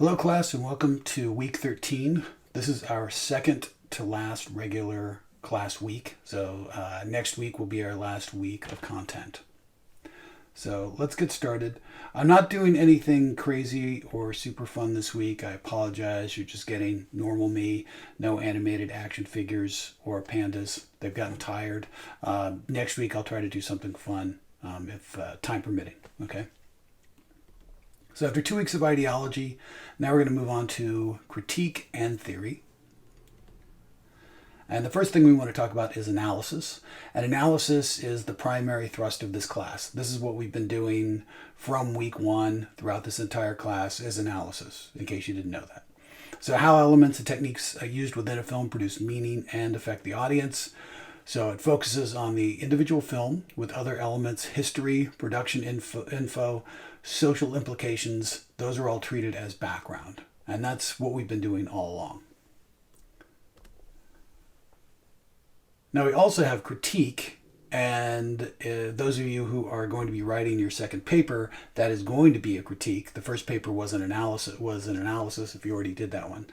Hello, class, and welcome to week 13. This is our second to last regular class week. So next week will be our last week of content. So let's get started. I'm not doing anything crazy or super fun this week. I apologize. You're just getting normal me. No animated action figures or pandas. They've gotten tired. Next week I'll try to do something fun if time permitting. Okay. So after 2 weeks of ideology, now we're going to move on to critique and theory. And the first thing we want to talk about is analysis. And analysis is the primary thrust of this class. This is what we've been doing from week 1 throughout this entire class is analysis, in case you didn't know that. So how elements and techniques used within a film produce meaning and affect the audience. So it focuses on the individual film with other elements, history, production info, social implications. Those are all treated as background. And that's what we've been doing all along. Now we also have critique, and those of you who are going to be writing your second paper, that is going to be a critique. The first paper was an analysis if you already did that one.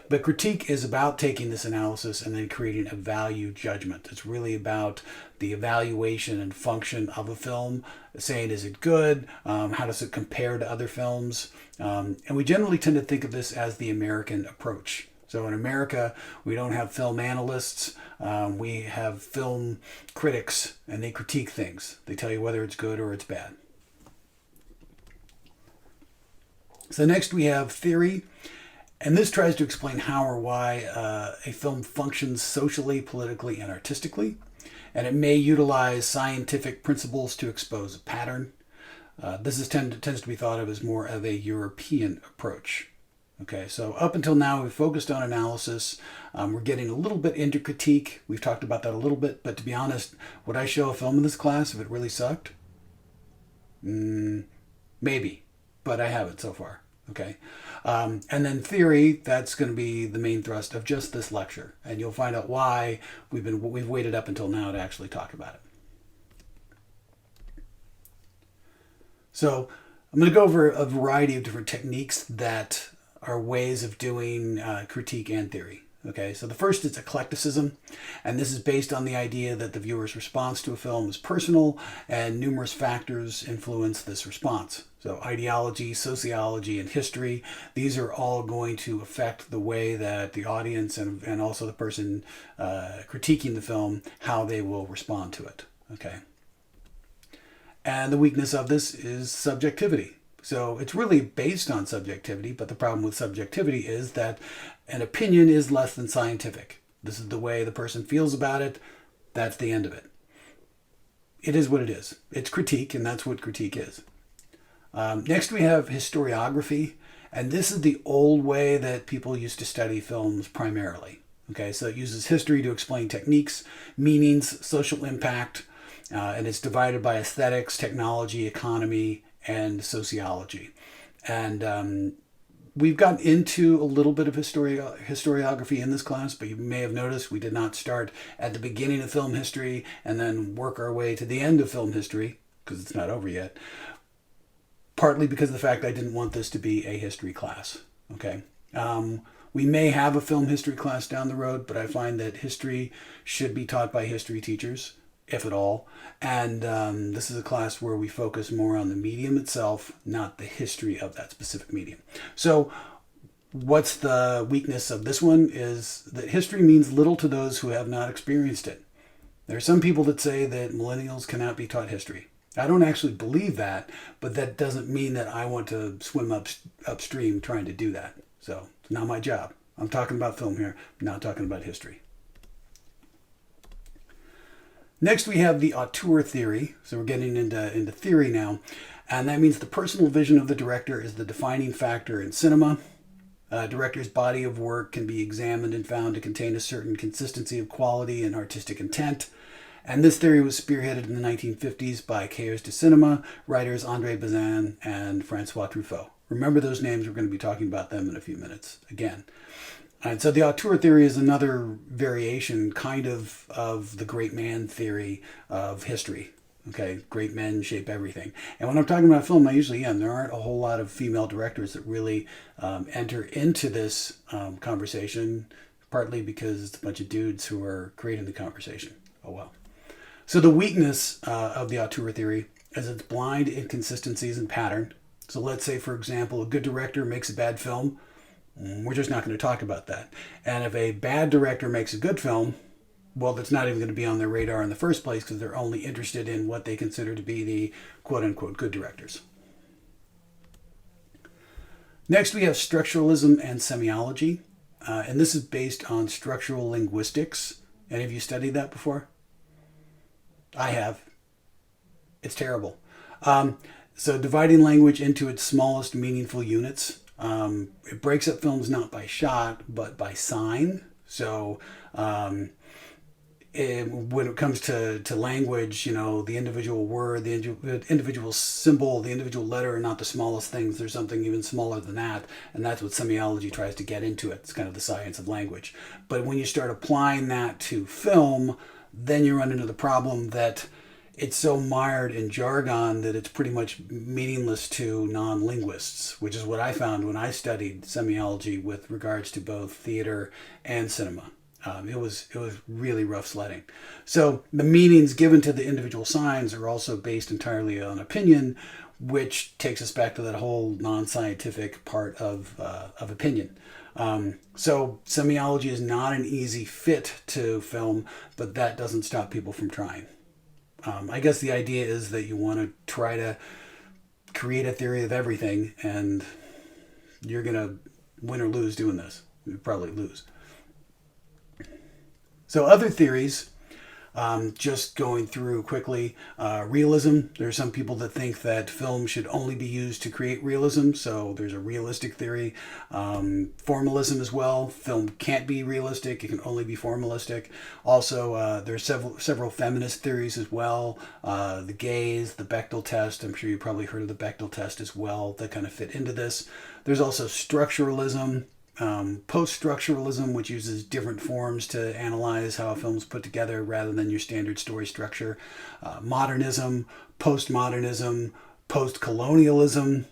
But critique is about taking this analysis and then creating a value judgment. It's really about the evaluation and function of a film, saying is it good, how does it compare to other films, and we generally tend to think of this as the American approach. So in America, we don't have film analysts. We have film critics, and they critique things. They tell you whether it's good or it's bad. So next we have theory. And this tries to explain how or why a film functions socially, politically, and artistically. And it may utilize scientific principles to expose a pattern. This tends to be thought of as more of a European approach. Okay, so up until now, we've focused on analysis. We're getting a little bit into critique. We've talked about that a little bit, but to be honest, would I show a film in this class if it really sucked? Maybe, but I haven't so far. Okay, and then theory, that's going to be the main thrust of just this lecture, and you'll find out why we've waited up until now to actually talk about it. So I'm going to go over a variety of different techniques that are ways of doing critique and theory. Okay, so the first is eclecticism, and this is based on the idea that the viewer's response to a film is personal and numerous factors influence this response. So ideology, sociology, and history, these are all going to affect the way that the audience and also the person critiquing the film, how they will respond to it. Okay, and the weakness of this is subjectivity. So it's really based on subjectivity, but the problem with subjectivity is that an opinion is less than scientific. This is the way the person feels about it. That's the end of it. It is what it is. It's critique, and that's what critique is. Next, we have historiography, and this is the old way that people used to study films primarily. Okay, so it uses history to explain techniques, meanings, social impact, and it's divided by aesthetics, technology, economy, and sociology. And we've gotten into a little bit of historiography in this class, but you may have noticed we did not start at the beginning of film history and then work our way to the end of film history, because it's not over yet, partly because of the fact I didn't want this to be a history class. Okay. We may have a film history class down the road, but I find that history should be taught by history teachers, if at all. And this is a class where we focus more on the medium itself, not the history of that specific medium. So what's the weakness of this one is that history means little to those who have not experienced it. There are some people that say that millennials cannot be taught history. I don't actually believe that, but that doesn't mean that I want to swim upstream trying to do that. So it's not my job. I'm talking about film here, I'm not talking about history. Next, we have the auteur theory. So we're getting into theory now. And that means the personal vision of the director is the defining factor in cinema. A director's body of work can be examined and found to contain a certain consistency of quality and artistic intent. And this theory was spearheaded in the 1950s by Cahiers du Cinema writers André Bazin and Francois Truffaut. Remember those names, we're going to be talking about them in a few minutes again. And so the auteur theory is another variation kind of the great man theory of history. Okay, great men shape everything. And when I'm talking about film, I usually am. There aren't a whole lot of female directors that really enter into this conversation, partly because it's a bunch of dudes who are creating the conversation. Oh well. So the weakness of the auteur theory is its blind inconsistencies in pattern. So let's say, for example, a good director makes a bad film. We're just not going to talk about that. And if a bad director makes a good film, well, that's not even going to be on their radar in the first place because they're only interested in what they consider to be the quote-unquote good directors. Next, we have structuralism and semiology. And this is based on structural linguistics. Any of you studied that before? I have. It's terrible. So dividing language into its smallest meaningful units. It breaks up films not by shot, but by sign. So when it comes to language, the individual word, the individual symbol, the individual letter are not the smallest things. There's something even smaller than that. And that's what semiology tries to get into it. It's kind of the science of language. But when you start applying that to film, then you run into the problem that it's so mired in jargon that it's pretty much meaningless to non-linguists, which is what I found when I studied semiology with regards to both theater and cinema. It was really rough sledding. So the meanings given to the individual signs are also based entirely on opinion, which takes us back to that whole non-scientific part of opinion. So semiology is not an easy fit to film, but that doesn't stop people from trying. I guess the idea is that you want to try to create a theory of everything, and you're going to win or lose doing this. You'll probably lose. So other theories, just going through quickly, realism. There are some people that think that film should only be used to create realism. So there's a realistic theory. Formalism as well. Film can't be realistic. It can only be formalistic. Also, there's several feminist theories as well. The gaze, the Bechdel test. I'm sure you probably heard of the Bechdel test as well. That kind of fit into this. There's also structuralism. Post-structuralism, which uses different forms to analyze how a film's put together rather than your standard story structure. Modernism, postmodernism, post-colonialism,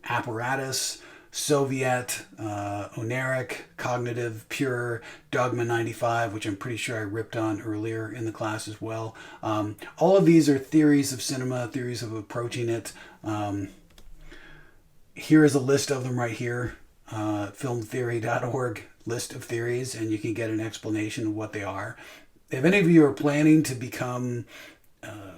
apparatus, Soviet, oniric, cognitive, pure, Dogma 95, which I'm pretty sure I ripped on earlier in the class as well. All of these are theories of cinema, theories of approaching it. Here is a list of them right here. Filmtheory.org list of theories, and you can get an explanation of what they are. If any of you are planning to become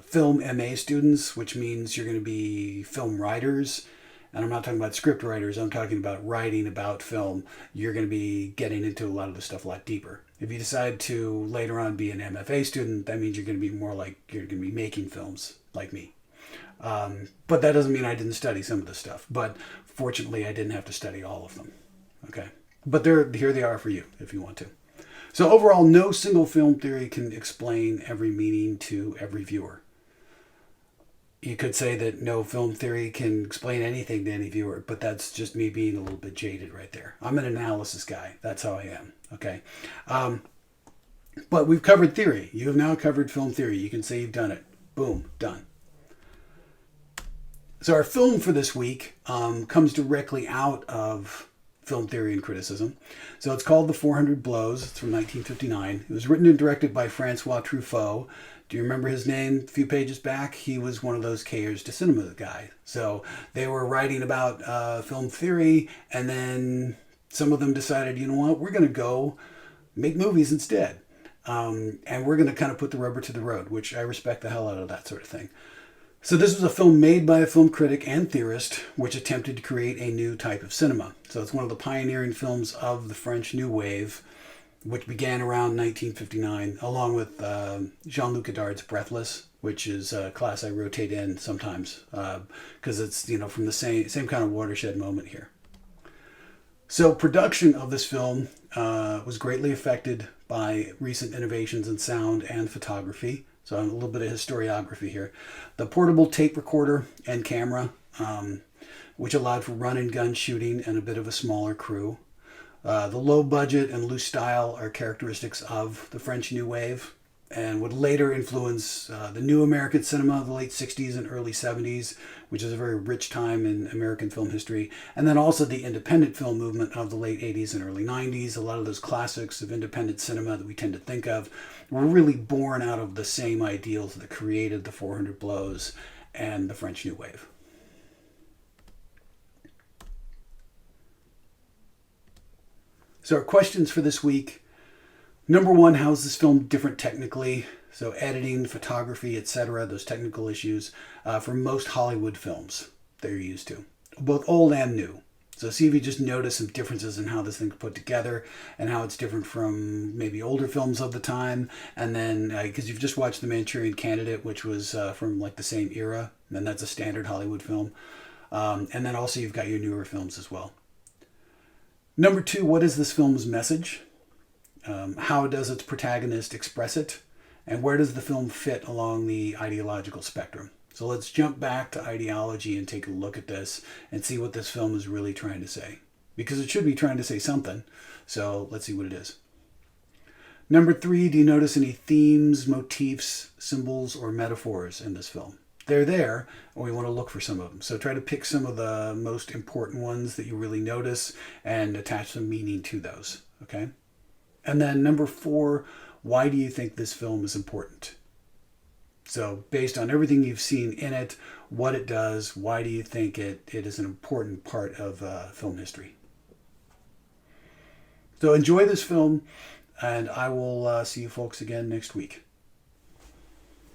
film MA students, which means you're going to be film writers, and I'm not talking about script writers, I'm talking about writing about film, you're going to be getting into a lot of the stuff a lot deeper. If you decide to later on be an MFA student, that means you're going to be more like you're going to be making films like me. But that doesn't mean I didn't study some of this stuff. But fortunately, I didn't have to study all of them. Okay, but here they are for you if you want to. So overall, no single film theory can explain every meaning to every viewer. You could say that no film theory can explain anything to any viewer, but that's just me being a little bit jaded right there. I'm an analysis guy. That's how I am. Okay. But we've covered theory. You have now covered film theory. You can say you've done it. Boom, done. So our film for this week comes directly out of film theory and criticism. So it's called The 400 Blows. It's from 1959. It was written and directed by Francois Truffaut. Do you remember his name a few pages back? He was one of those Cahiers du Cinema guys. So they were writing about film theory, and then some of them decided, you know what, we're going to go make movies instead. And we're going to kind of put the rubber to the road, which I respect the hell out of that sort of thing. So this was a film made by a film critic and theorist, which attempted to create a new type of cinema. So it's one of the pioneering films of the French New Wave, which began around 1959, along with Jean-Luc Godard's Breathless, which is a class I rotate in sometimes because it's from the same kind of watershed moment here. So production of this film was greatly affected by recent innovations in sound and photography. So a little bit of historiography here. The portable tape recorder and camera, which allowed for run and gun shooting and a bit of a smaller crew. The low budget and loose style are characteristics of the French New Wave. and would later influence the new American cinema of the late 60s and early 70s, which is a very rich time in American film history. And then also the independent film movement of the late 80s and early 90s. A lot of those classics of independent cinema that we tend to think of were really born out of the same ideals that created the 400 Blows and the French New Wave. So our questions for this week. Number one, how is this film different technically? So editing, photography, etc., those technical issues from most Hollywood films that you're used to, both old and new. So see if you just notice some differences in how this thing's put together and how it's different from maybe older films of the time. And then, because you've just watched The Manchurian Candidate, which was from like the same era, and then that's a standard Hollywood film. And then also you've got your newer films as well. Number two, what is this film's message? How does its protagonist express it? And where does the film fit along the ideological spectrum? So let's jump back to ideology and take a look at this and see what this film is really trying to say. Because it should be trying to say something. So let's see what it is. Number three, do you notice any themes, motifs, symbols, or metaphors in this film? They're there, and we want to look for some of them. So try to pick some of the most important ones that you really notice and attach some meaning to those, okay? And then number four, why do you think this film is important? So based on everything you've seen in it, what it does, why do you think it is an important part of film history? So enjoy this film, and I will see you folks again next week.